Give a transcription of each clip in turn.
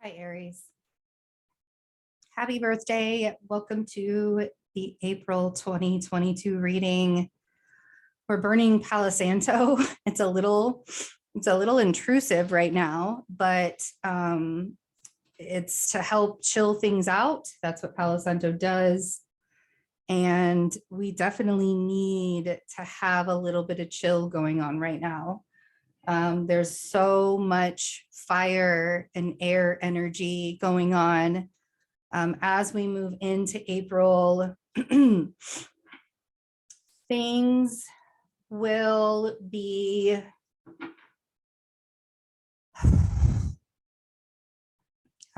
Hi, Aries. Happy birthday. Welcome to the April 2022 reading. We're burning Palo Santo. It's a little intrusive right now, but it's to help chill things out. That's what Palo Santo does. And we definitely need to have a little bit of chill going on right now. There's so much fire and air energy going on. As we move into April, things will be, how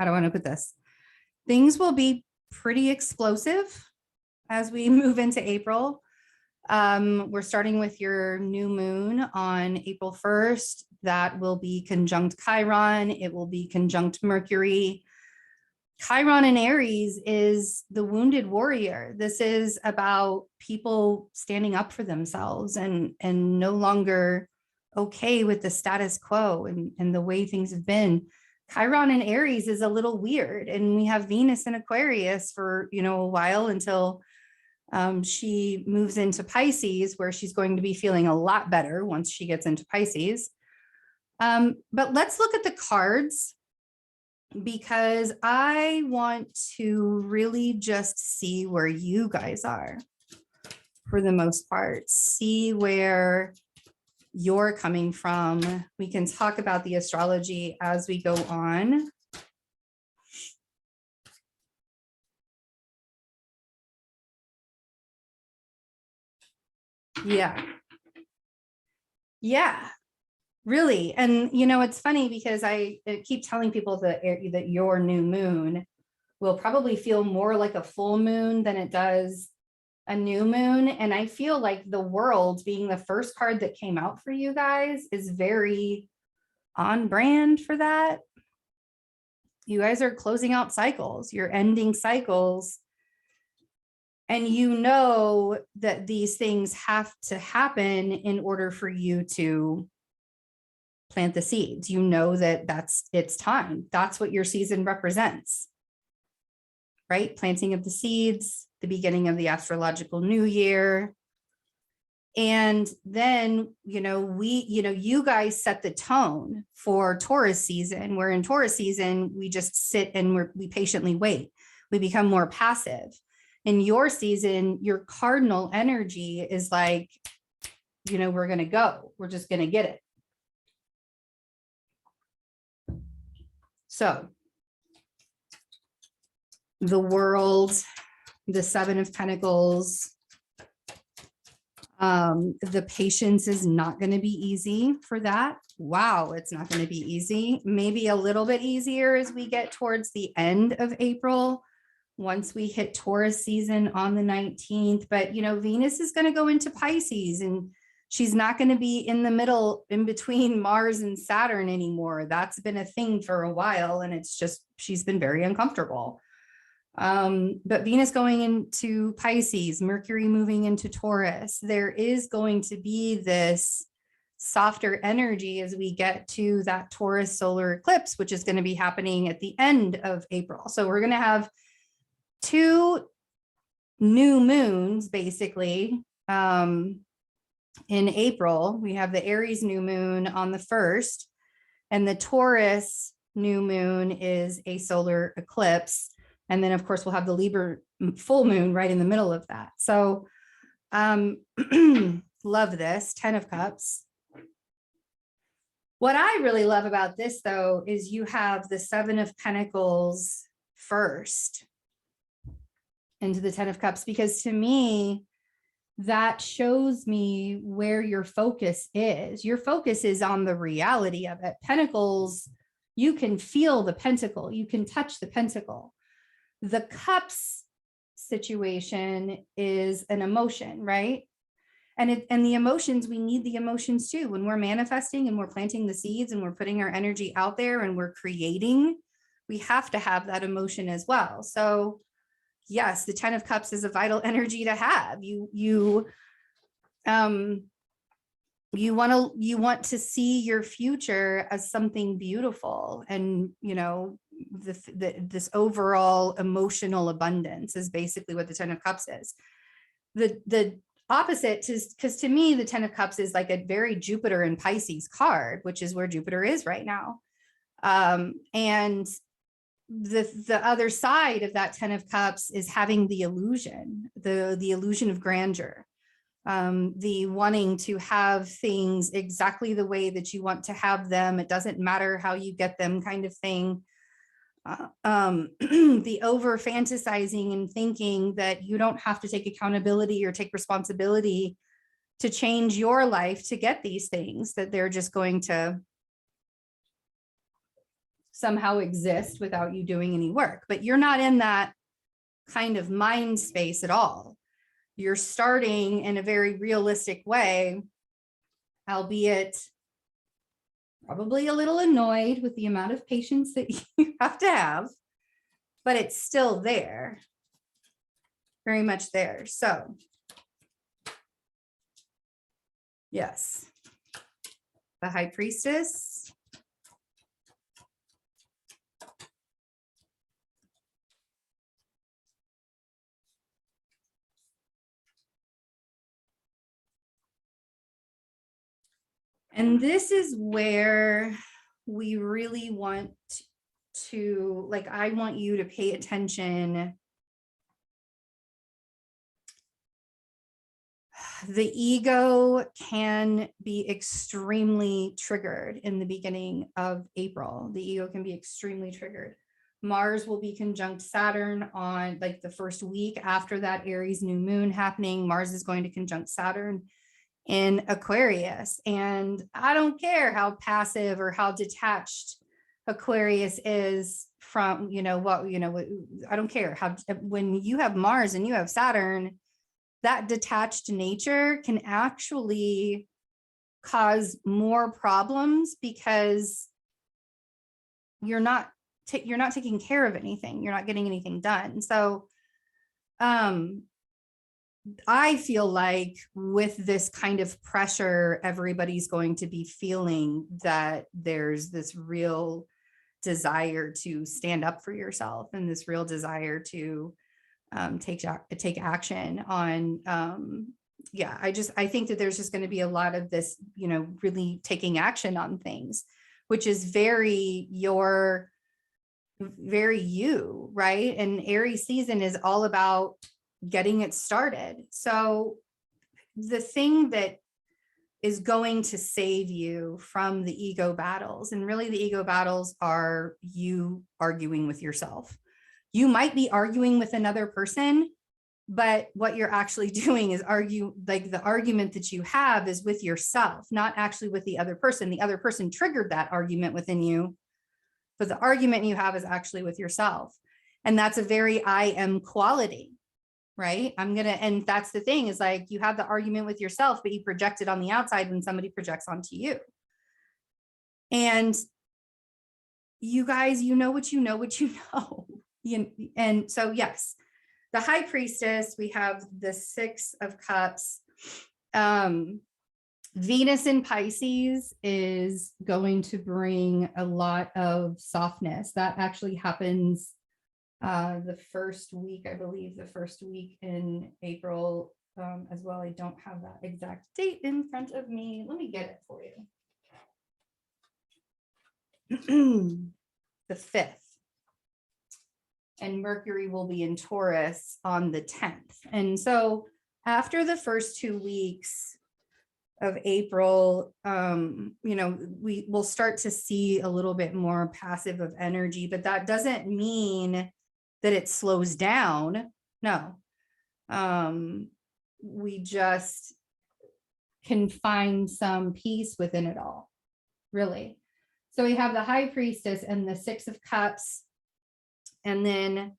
do I want to put this? Things will be pretty explosive as we move into April. We're starting with your new moon on April 1st. That will be conjunct Chiron. It will be conjunct Mercury. Chiron in Aries is the wounded warrior. This is about people standing up for themselves and no longer okay with the status quo and the way things have been. Chiron in Aries is a little weird, and we have Venus in Aquarius for a while until she moves into Pisces, where she's going to be feeling a lot better once she gets into Pisces. But let's look at the cards, because I want to really just see where you guys are for the most part, see where you're coming from. We can talk about the astrology as we go on. Yeah, really. And it's funny because I keep telling people that your new moon will probably feel more like a full moon than it does a new moon. And I feel like the world, being the first card that came out for you guys, is very on brand for that. You guys are closing out cycles, you're ending cycles. And you know that these things have to happen in order for you to plant the seeds. You know that it's time. That's what your season represents, right? Planting of the seeds, the beginning of the astrological new year. And then, you guys set the tone for Taurus season, where in Taurus season, we just sit and we patiently wait. We become more passive. In your season, your cardinal energy is like, we're going to go. We're just going to get it. So the world, the Seven of Pentacles, the patience is not going to be easy for that. Wow, it's not going to be easy. Maybe a little bit easier as we get towards the end of April, once we hit Taurus season on the 19th. But, Venus is going to go into Pisces, and she's not going to be in the middle in between Mars and Saturn anymore. That's been a thing for a while, and it's just, she's been very uncomfortable. But Venus going into Pisces, Mercury moving into Taurus, there is going to be this softer energy as we get to that Taurus solar eclipse, which is going to be happening at the end of April. So we're going to have two new moons, basically, in April. We have the Aries new moon on the 1st, and the Taurus new moon is a solar eclipse. And then, of course, we'll have the Libra full moon right in the middle of that. So love this, 10 of Cups. What I really love about this, though, is you have the 7 of Pentacles first into the 10 of Cups, because to me, that shows me where your focus is. Your focus is on the reality of it. Pentacles, you can feel the pentacle, you can touch the pentacle. The Cups situation is an emotion, right? And the emotions, we need the emotions too. When we're manifesting and we're planting the seeds and we're putting our energy out there and we're creating, we have to have that emotion as well. So yes, the 10 of Cups is a vital energy to have. You want to see your future as something beautiful, and this overall emotional abundance is basically what the 10 of Cups is. The opposite is, because to me, the 10 of Cups is like a very Jupiter and Pisces card, which is where Jupiter is right now. And the other side of that 10 of Cups is having the illusion, the illusion of grandeur, the wanting to have things exactly the way that you want to have them. It doesn't matter how you get them kind of thing. The over fantasizing and thinking that you don't have to take accountability or take responsibility to change your life to get these things, that they're just going to somehow exist without you doing any work. But you're not in that kind of mind space at all. You're starting in a very realistic way, albeit probably a little annoyed with the amount of patience that you have to have, but it's still there, very much there. So yes, the High Priestess. And this is where we really want to, like, I want you to pay attention. The ego can be extremely triggered in the beginning of April. The ego can be extremely triggered. Mars will be conjunct Saturn on like the first week after that Aries new moon happening. Mars is going to conjunct Saturn in Aquarius. And I don't care how passive or how detached Aquarius is from, I don't care how, when you have Mars and you have Saturn, that detached nature can actually cause more problems because you're not taking care of anything. You're not getting anything done. So, I feel like with this kind of pressure, everybody's going to be feeling that there's this real desire to stand up for yourself and this real desire to take action on. I think that there's just going to be a lot of this, really taking action on things, which is very you, right? And Aries season is all about getting it started. So the thing that is going to save you from the ego battles, and really the ego battles are you arguing with yourself. You might be arguing with another person, but what you're actually doing is like the argument that you have is with yourself, not actually with the other person. The other person triggered that argument within you, but the argument you have is actually with yourself. And that's a very I am quality. Right? And that's the thing, is like you have the argument with yourself, but you project it on the outside when somebody projects onto you. And you guys, what you know. And so, yes, the High Priestess, we have the 6 of Cups. Venus in Pisces is going to bring a lot of softness. That actually happens the first week, I believe, the first week in April as well. I don't have that exact date in front of me. Let me get it for you. The 5th. And Mercury will be in Taurus on the 10th. And so after the first 2 weeks of April, we will start to see a little bit more passive of energy, but that doesn't mean that it slows down. No. We just can find some peace within it all, really. So we have the High Priestess and the 6 of Cups, and then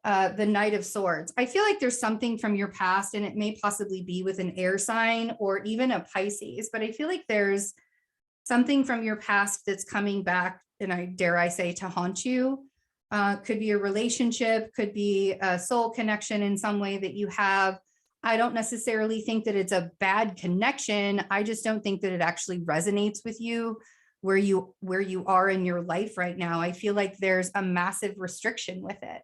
the Knight of Swords. I feel like there's something from your past, and it may possibly be with an air sign or even a Pisces, but I feel like there's something from your past that's coming back, and I dare say to haunt you. Could be a relationship, could be a soul connection in some way that you have. I don't necessarily think that it's a bad connection. I just don't think that it actually resonates with you. where you are in your life right now. I feel like there's a massive restriction with it.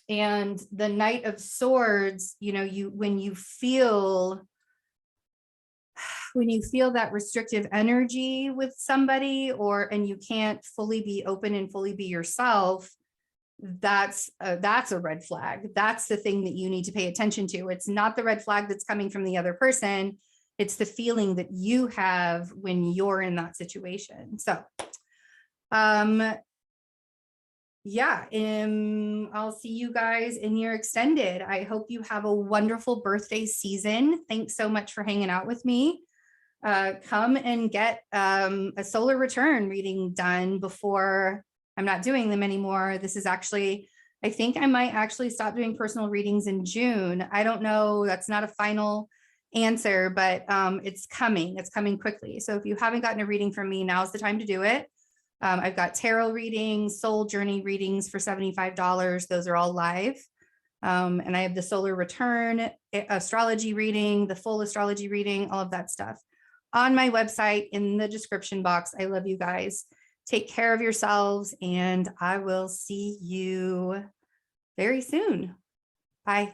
And the Knight of Swords, you know, when you feel that restrictive energy with somebody, and you can't fully be open and fully be yourself, that's a red flag. That's the thing that you need to pay attention to. It's not the red flag that's coming from the other person. It's the feeling that you have when you're in that situation. So, yeah, I'll see you guys in your extended. I hope you have a wonderful birthday season. Thanks so much for hanging out with me. Come and get a solar return reading done before. I'm not doing them anymore. This is actually, I think I might actually stop doing personal readings in June. I don't know. That's not a final answer, but it's coming. It's coming quickly. So if you haven't gotten a reading from me, now's the time to do it. I've got tarot readings, soul journey readings for $75. Those are all live. And I have the solar return, astrology reading, the full astrology reading, all of that stuff on my website in the description box. I love you guys. Take care of yourselves, and I will see you very soon. Bye.